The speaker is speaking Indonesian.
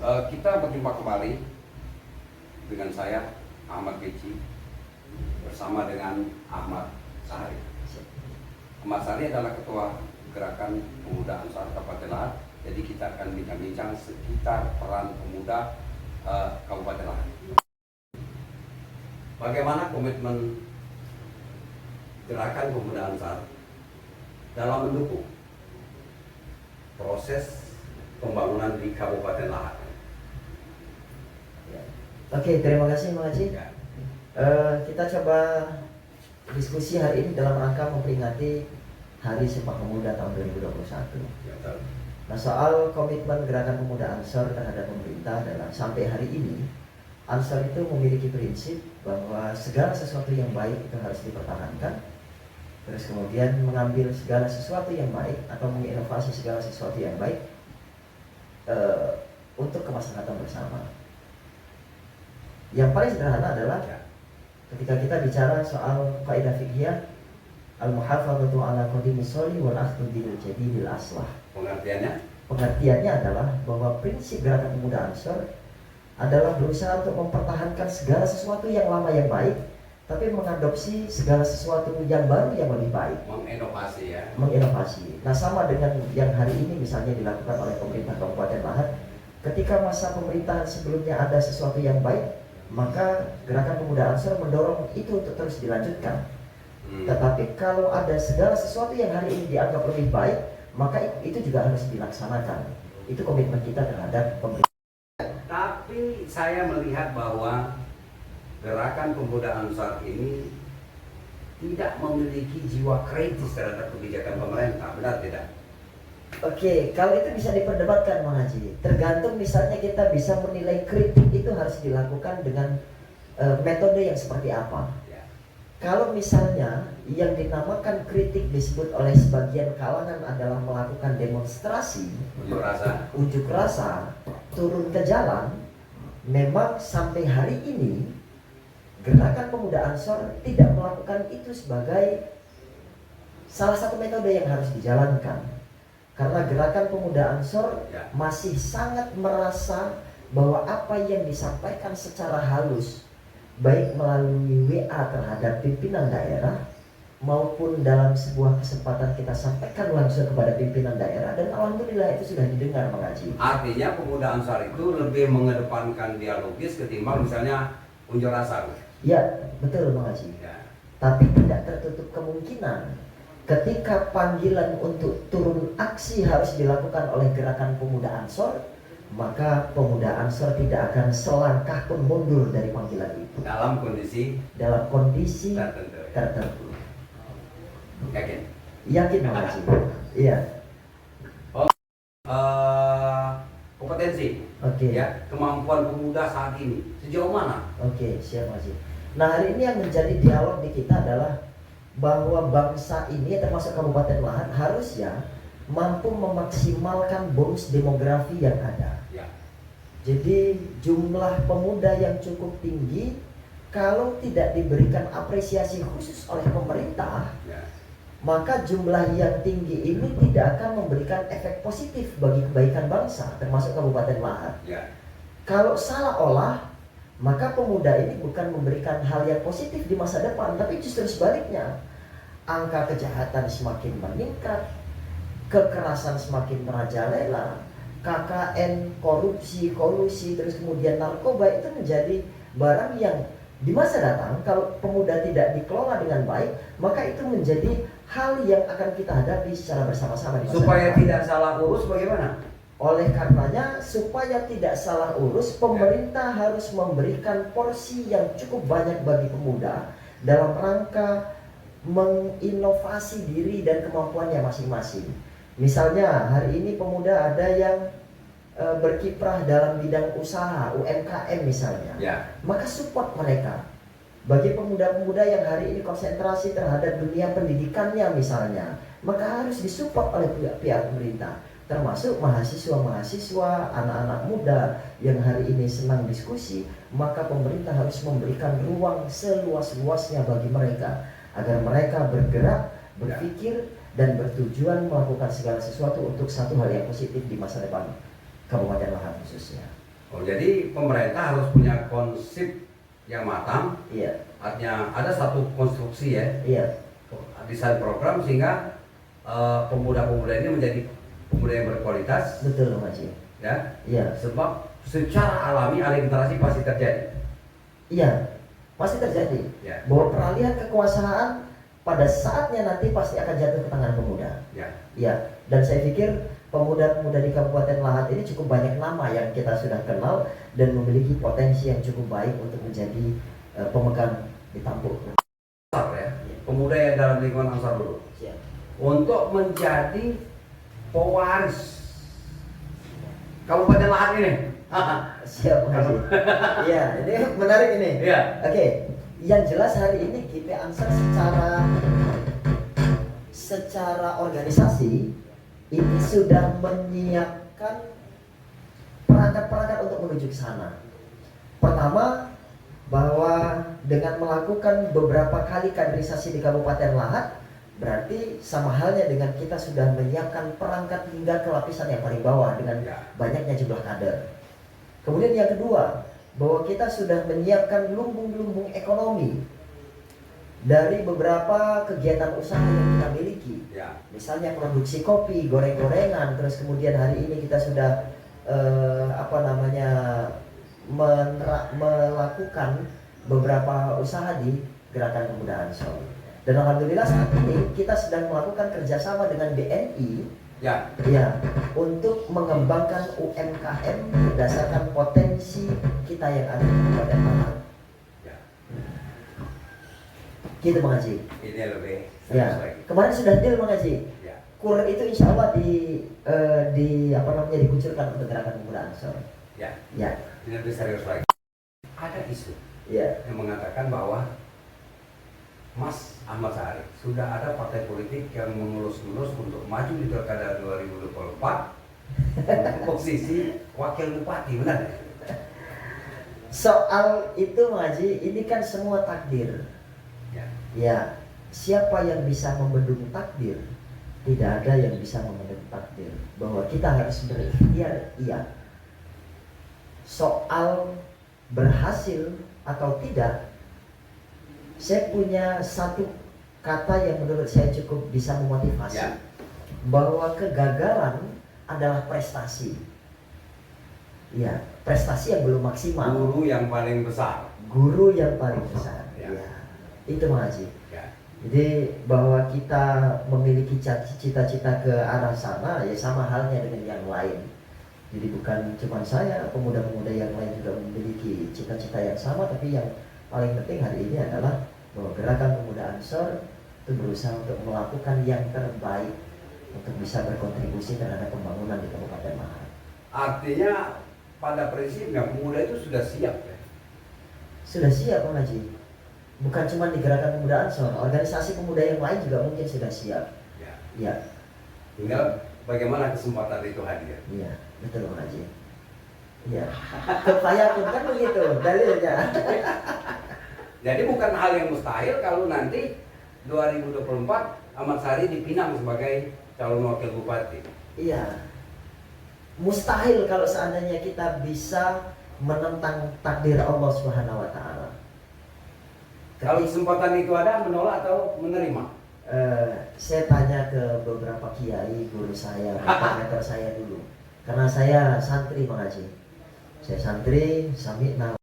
Kita berjumpa kembali dengan saya Ahmad Beci bersama dengan Ahmad Sahari. Ahmad Sahari adalah Ketua Gerakan Pemuda Ansar Kabupaten Lahat. Jadi kita akan bincang-bincang sekitar peran pemuda Kabupaten Lahat. Bagaimana komitmen Gerakan Pemuda Ansar dalam mendukung proses pembangunan di Kabupaten Lahat. Oke, terima kasih Bang Haji. Kita coba diskusi hari ini dalam rangka memperingati Hari Sumpah Pemuda tahun 2021. Nah, soal komitmen Gerakan Pemuda Ansor terhadap pemerintah adalah sampai hari ini Ansor itu memiliki prinsip bahwa segala sesuatu yang baik itu harus dipertahankan. Terus kemudian mengambil segala sesuatu yang baik atau menginovasi segala sesuatu yang baik untuk kemaslahatan bersama. Yang paling sederhana adalah ketika kita bicara soal kaidah fiqhiyah al-muhafadzatu ala qadimis sholi wal akhdhu bil jadidil aslah. Pengertiannya adalah bahwa prinsip Gerakan Pemuda Ansor adalah berusaha untuk mempertahankan segala sesuatu yang lama yang baik, tapi mengadopsi segala sesuatu yang baru yang lebih baik. Menginovasi ya. Menginovasi. Nah, sama dengan yang hari ini misalnya dilakukan oleh pemerintah Kabupaten Lahat. Ketika masa pemerintahan sebelumnya ada sesuatu yang baik, maka Gerakan Pemuda Ansor mendorong itu untuk terus dilanjutkan. Tetapi kalau ada segala sesuatu yang hari ini dianggap lebih baik, maka itu juga harus dilaksanakan. Itu komitmen kita terhadap pemerintah. Tapi saya melihat bahwa Gerakan Pemuda Ansar ini tidak memiliki jiwa kritis terhadap kebijakan pemerintah, benar tidak? Oke, kalau itu bisa diperdebatkan Bang Haji. Tergantung misalnya kita bisa menilai kritik itu harus dilakukan dengan metode yang seperti apa. Ya. Kalau misalnya yang dinamakan kritik disebut oleh sebagian kalangan adalah melakukan demonstrasi, unjuk rasa, turun ke jalan, memang sampai hari ini Gerakan Pemuda Ansor tidak melakukan itu sebagai salah satu metode yang harus dijalankan. Karena Gerakan Pemuda Ansor masih sangat merasa bahwa apa yang disampaikan secara halus, baik melalui WA terhadap pimpinan daerah maupun dalam sebuah kesempatan kita sampaikan langsung kepada pimpinan daerah, dan alhamdulillah itu sudah didengar Bang Haji. Artinya Pemuda Ansar itu lebih mengedepankan dialogis ketimbang misalnya unjuk rasa. Ya, betul Bang Haji. Ya. Tapi tidak tertutup kemungkinan ketika panggilan untuk turun aksi harus dilakukan oleh Gerakan Pemuda Ansor, maka Pemuda Ansor tidak akan selangkah pun mundur dari panggilan itu. Dalam kondisi tertentu. Yakin? Yakin Bang Haji. Iya. Kompetensi. Oke. Ya, kemampuan pemuda saat ini sejauh mana? Oke, siap Bang Haji. Nah, hari ini yang menjadi dialog di kita adalah bahwa bangsa ini termasuk Kabupaten Lahat harusnya mampu memaksimalkan bonus demografi yang ada. Ya. Jadi jumlah pemuda yang cukup tinggi kalau tidak diberikan apresiasi khusus oleh pemerintah, maka jumlah yang tinggi ini tidak akan memberikan efek positif bagi kebaikan bangsa termasuk Kabupaten Lahat. Kalau salah olah, maka pemuda ini bukan memberikan hal yang positif di masa depan, tapi justru sebaliknya. Angka kejahatan semakin meningkat, kekerasan semakin merajalela, KKN, korupsi, kolusi, terus kemudian narkoba itu menjadi barang yang di masa datang kalau pemuda tidak dikelola dengan baik, maka itu menjadi hal yang akan kita hadapi secara bersama-sama di masa supaya depan. tidak salah urus bagaimana? Oleh karenanya, supaya tidak salah urus, pemerintah harus memberikan porsi yang cukup banyak bagi pemuda dalam rangka menginovasi diri dan kemampuannya masing-masing. Misalnya hari ini pemuda ada yang berkiprah dalam bidang usaha UMKM misalnya, maka support mereka. Bagi pemuda-pemuda yang hari ini konsentrasi terhadap dunia pendidikannya misalnya, maka harus disupport oleh pihak pemerintah, termasuk mahasiswa-mahasiswa, anak-anak muda yang hari ini senang diskusi, maka pemerintah harus memberikan ruang seluas-luasnya bagi mereka agar mereka bergerak, berpikir, dan bertujuan melakukan segala sesuatu untuk satu hal yang positif di masa depan Kabupaten Lahat khususnya. Oh, jadi pemerintah harus punya konsep yang matang. Iya, Artinya ada satu konstruksi ya, iya, desain program sehingga pemuda-pemuda ini menjadi pemuda yang berkualitas, betul Bang Haji. ya. Iya, Sebab secara alami alih generasi pasti terjadi. iya, pasti terjadi. Ya, Bahwa peralihan kekuasaan pada saatnya nanti pasti akan jatuh ke tangan pemuda. ya, Ya, dan saya pikir pemuda-pemuda di Kabupaten Lahat ini cukup banyak nama yang kita sudah kenal dan memiliki potensi yang cukup baik untuk menjadi pemegang di Tampuk. Ansar ya. Pemuda yang dalam lingkungan Ansar dulu Siap. untuk menjadi pewaris Kabupaten Lahat ini. Siap, Bang Haji. Iya, ini menarik ini. Iya. Oke, yang jelas hari ini GP Ansar secara organisasi ini sudah menyiapkan perangkat-perangkat untuk menuju ke sana. Pertama, bahwa dengan melakukan beberapa kali kaderisasi di Kabupaten Lahat, berarti sama halnya dengan kita sudah menyiapkan perangkat hingga ke lapisan yang paling bawah dengan banyaknya jumlah kader. Kemudian yang kedua, bahwa kita sudah menyiapkan lumbung-lumbung ekonomi dari beberapa kegiatan usaha yang kita miliki. Ya. Misalnya produksi kopi, goreng-gorengan, terus kemudian hari ini kita sudah melakukan beberapa usaha di Gerakan Pemuda Ansor. Dan alhamdulillah saat ini kita sedang melakukan kerjasama dengan BNI, Ya. ya, untuk mengembangkan UMKM berdasarkan potensi kita yang ada di Kabupaten Lahat. Ya. Gitu Bang Haji. Ini lebih Ya. serius lagi. Kemarin sudah deal Bang Haji. Ya. Kur itu insya Allah dikucurkan untuk Gerakan Pemuda Ansor. Ya. Ya. Ini lebih serius lagi. Ada isu Ya. yang mengatakan bahwa Mas Ahmad Sahari sudah ada partai politik yang mengulus-ulus untuk maju di Pilkada 2024 untuk posisi wakil bupati, benar? Soal itu Bang Haji, ini kan semua takdir. Ya. Ya, siapa yang bisa membendung takdir? Tidak ada yang bisa membendung takdir. Bahwa kita harus berikhtiar, iya. Soal berhasil atau tidak, saya punya satu kata yang menurut saya cukup bisa memotivasi. Ya. Bahwa kegagalan adalah prestasi. Ya, prestasi yang belum maksimal. Guru yang paling besar. Guru yang paling besar. Ya. Ya. Itu Bang Haji. Ya. Jadi bahwa kita memiliki cita-cita ke arah sana, ya sama halnya dengan yang lain. Jadi bukan cuma saya, pemuda-pemuda yang lain juga memiliki cita-cita yang sama, tapi yang paling penting hari ini adalah bahwa Gerakan Pemuda Ansor itu berusaha untuk melakukan yang terbaik untuk bisa berkontribusi terhadap pembangunan di Kabupaten Lahat. Artinya pada prinsipnya pemuda itu sudah siap ya. Sudah siap Bang Haji. Bukan cuma di Gerakan Pemuda Ansor, organisasi pemuda yang lain juga mungkin sudah siap. Ya. Ya, Tinggal bagaimana kesempatan itu hadir. iya, betul Bang Haji. Iya. Kepayakun kan begitu dalilnya. Jadi bukan hal yang mustahil kalau nanti 2024 Ahmad Sahari dipinang sebagai calon wakil bupati. Iya. Mustahil kalau seandainya kita bisa menentang takdir Allah Subhanahu wa taala. Kalau kesempatan itu ada, menolak atau menerima? Saya tanya ke beberapa kiai, guru saya, mentor saya dulu. Karena saya santri Bang Haji. Saya santri, sami'na